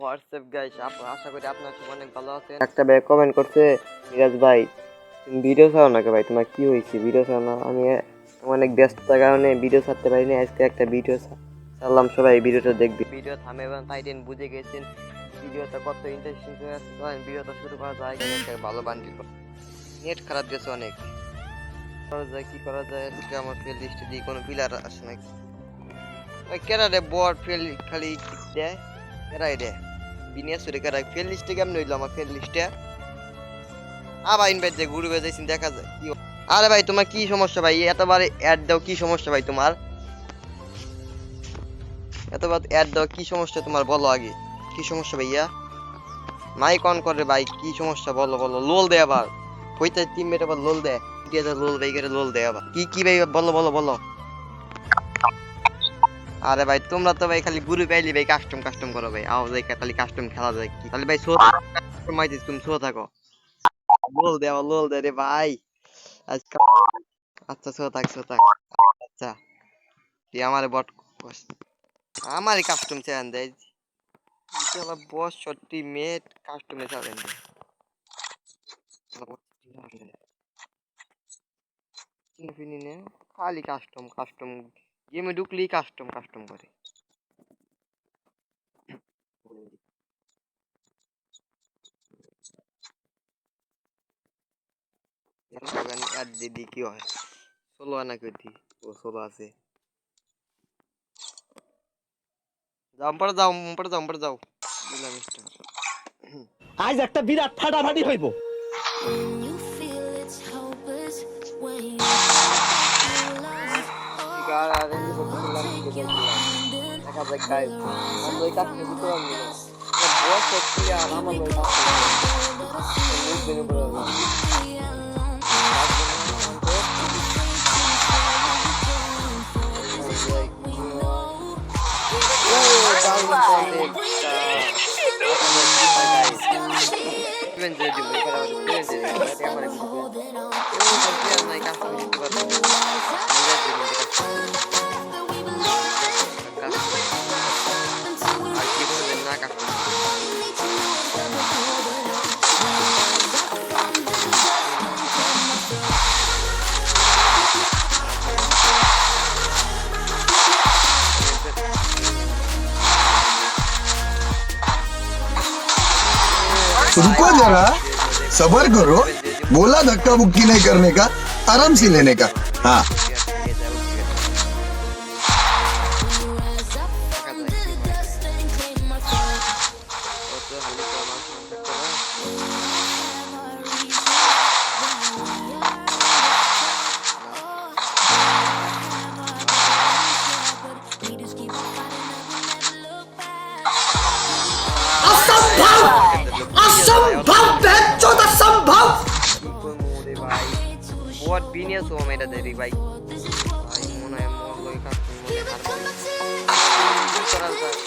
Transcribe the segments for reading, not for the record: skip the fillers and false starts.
WhatsApp guys, আশা করি আপনারা সবাই অনেক ভালো আছেন। একটা ভাই কমেন্ট করছে, মিরাজ ভাই তুমি ভিডিও ছাড়ো না ভাই, তোমার কি হয়েছে ভিডিও ছাড়ো না? আমি অনেক ব্যস্ততার কারণে ভিডিও ছাড়তে পারিনি। আজকে একটা ভিডিও ছাড়লাম, সবাই ভিডিওটা দেখবি। ভিডিও থামে এবং টাইটেন বুঝে গেছেন ভিডিওটা কত ইন্টারেস্টিং হয়ে আছে। ভিডিওটা শুরু করা যায়। একটা ভালো বান্ডিল নেট খারাপ গেছে অনেক, করা যায় কি করা যায়? আজকে আমার প্লে লিস্টে দিয়ে কোনো প্লেয়ার আসে নাকি? ওই কেরা রে বট ফেল খালি দেয়, কেরাই রে বিনিয়াস রে কেরাই ফেল লিস্টে কেমন হইলো আমার ফেল লিস্টে? আবার ইনভাইট দে ঘুরে যাইছিন দেখা যায় কি। আরে ভাই তোমার কি সমস্যা ভাই? এতবার অ্যাড দাও, কি সমস্যা ভাই তোমার? এতবার অ্যাড দাও, কি সমস্যা তোমার বলো আগে, কি সমস্যা ভাইয়া? মাইক অন করে ভাই, কি সমস্যা বলো বলো। লোল দে আবার হইতে টিমমেট আবার লোল দে, লোল ভাই করে লোল দে আবার কি কি ভাই বলো বলো বলো। আরে ভাই তোমরা তো ভাই খালি গুরু পাইলি ভাই কাস্টম কাস্টম করো ভাই, আও যাই খালি কাস্টম খেলা যায় কি তাহলে ভাই সো কাস্টমাইজ তুমি সো থাকো। লোল দে রে ভাই আজকে। আচ্ছা সো থাক আচ্ছা তুই আমারে বট আমারই কাস্টম চ্যান দেয় চলো বস সত্যি মেট কাস্টমে চাবেন ফিনি খালি কাস্টম কাস্টম গেমে ঢুকলেই কাস্টম কাস্টম করে। অ্যাড দিদি কি হয়? ষোলো আনা করি ও ষোলো আছে। যাও দিলাম স্টার। আজ একটা বিরাট ফাটাফাটি হইব। দেখা যাক গাইস, আমরা ওই কাজটা দিতে পারবো না। বস সত্যি আর আমার ওই रुको जरा, सबर करो। बोला धक्का बुक्की नहीं करने का, आराम से लेने का। हाँ বট বিনিয়াস ও মেটা দেরি ভাই ভাই মনে হয় মোর লই কাস্টম মনে হারবে করা যায়।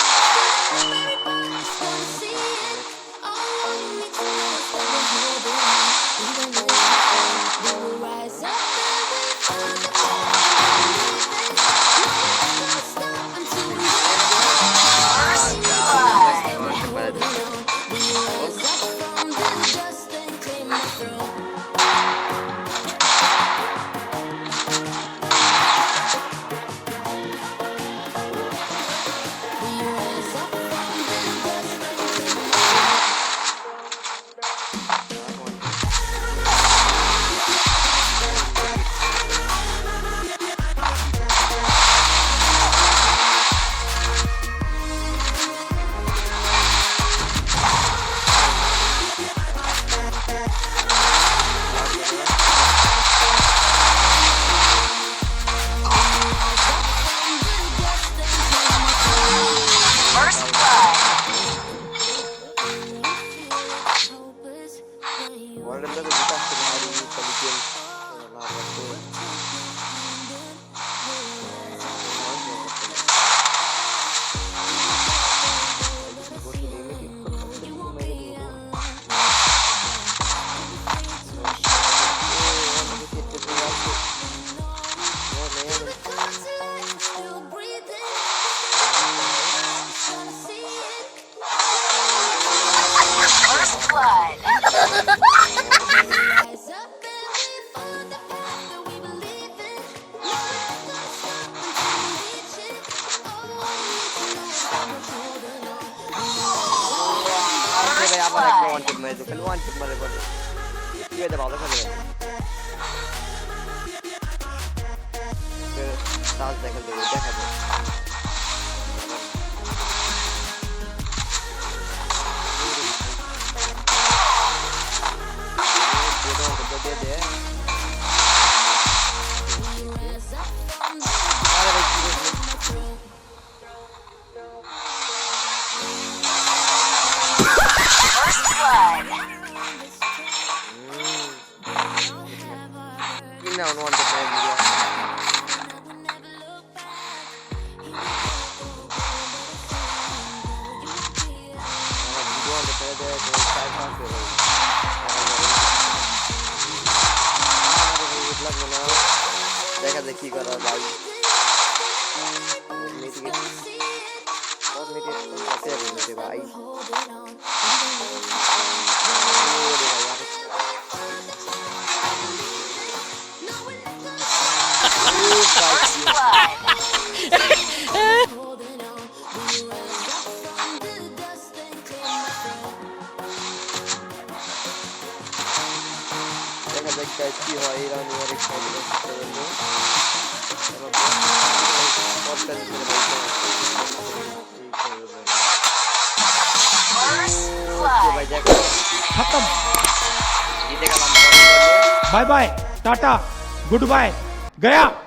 ভাই আবার একটা ওয়ান টিপ মারে খালি ওয়ান টিপ মারে বলে কি হয়েছে ভালো খেলে চার্জ দেখা যাবে দিয়ে দে না ওয়ান টিপ মারে দেখা যায় কি করা ভাই ভাই দেখা যাক কি হয় ইরানি আর खत्म जीते गया bye bye tata good bye गया